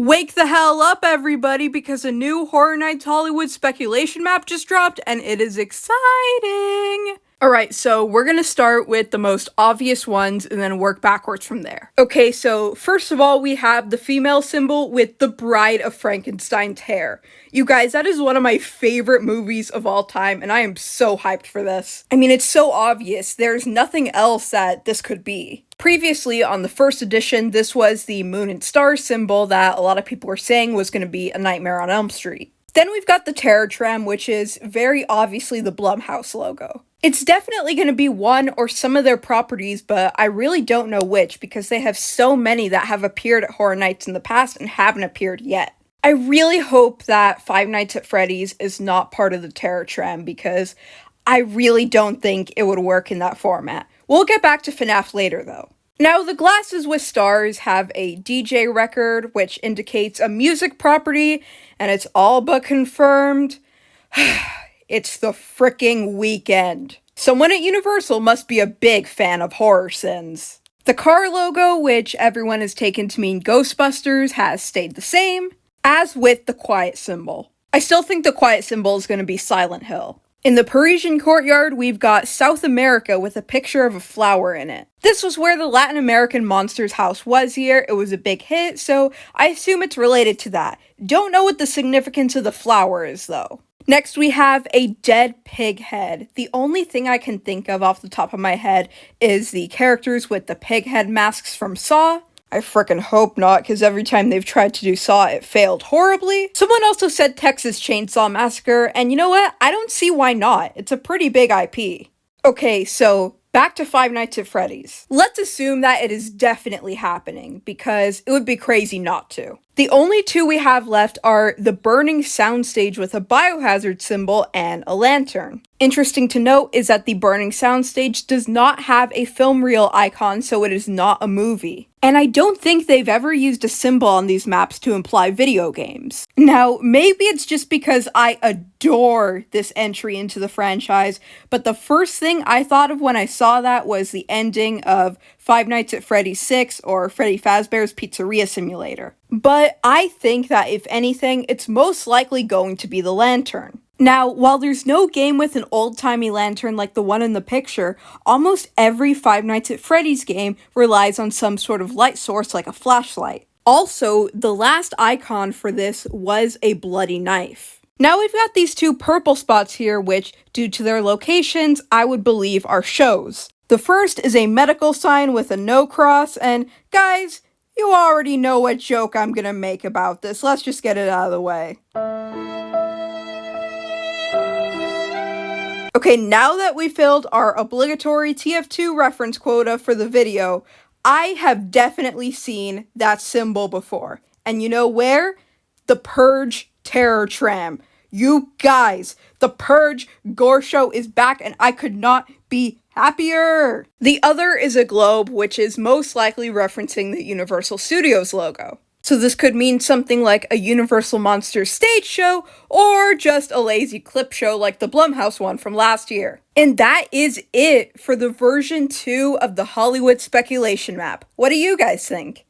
Wake the hell up, everybody, because a new Horror Nights Hollywood speculation map just dropped, and it is exciting! Alright, so we're gonna start with the most obvious ones and then work backwards from there. Okay, so first of all, we have the female symbol with the Bride of Frankenstein's hair. You guys, that is one of my favorite movies of all time, and I am so hyped for this. I mean, it's so obvious. There's nothing else that this could be. Previously, on the first edition, this was the moon and stars symbol that a lot of people were saying was going to be a Nightmare on Elm Street. Then we've got the Terror Tram, which is very obviously the Blumhouse logo. It's definitely going to be one or some of their properties, but I really don't know which because they have so many that have appeared at Horror Nights in the past and haven't appeared yet. I really hope that Five Nights at Freddy's is not part of the Terror Tram because I really don't think it would work in that format. We'll get back to FNAF later, though. Now, the glasses with stars have a DJ record, which indicates a music property, and it's all but confirmed. It's the fricking Weekend. Someone at Universal must be a big fan of horror sins. The car logo, which everyone has taken to mean Ghostbusters, has stayed the same, as with the quiet symbol. I still think the quiet symbol is going to be Silent Hill. In the Parisian courtyard, we've got South America with a picture of a flower in it. This was where the Latin American Monsters house was here. It was a big hit, so I assume it's related to that. Don't know what the significance of the flower is, though. Next, we have a dead pig head. The only thing I can think of off the top of my head is the characters with the pig head masks from Saw. I frickin' hope not, because every time they've tried to do Saw, it failed horribly. Someone also said Texas Chainsaw Massacre, and you know what? I don't see why not. It's a pretty big IP. Okay, so back to Five Nights at Freddy's. Let's assume that it is definitely happening, because it would be crazy not to. The only two we have left are the burning soundstage with a biohazard symbol and a lantern. Interesting to note is that the burning soundstage does not have a film reel icon, so it is not a movie. And I don't think they've ever used a symbol on these maps to imply video games. Now, maybe it's just because I adore this entry into the franchise, but the first thing I thought of when I saw that was the ending of Five Nights at Freddy's 6 or Freddy Fazbear's Pizzeria Simulator. But I think that if anything, it's most likely going to be the lantern. Now, while there's no game with an old-timey lantern like the one in the picture, almost every Five Nights at Freddy's game relies on some sort of light source like a flashlight. Also, the last icon for this was a bloody knife. Now we've got these two purple spots here, which, due to their locations, I would believe are shows. The first is a medical sign with a no cross, and guys, you already know what joke I'm gonna make about this. Let's just get it out of the way. Okay, now that we filled our obligatory TF2 reference quota for the video, I have definitely seen that symbol before. And you know where? The Purge Terror Tram. You guys, the Purge Gore Show is back and I could not be happier! The other is a globe, which is most likely referencing the Universal Studios logo. So this could mean something like a Universal Monsters stage show, or just a lazy clip show like the Blumhouse one from last year. And that is it for the version 2 of the Hollywood speculation map. What do you guys think?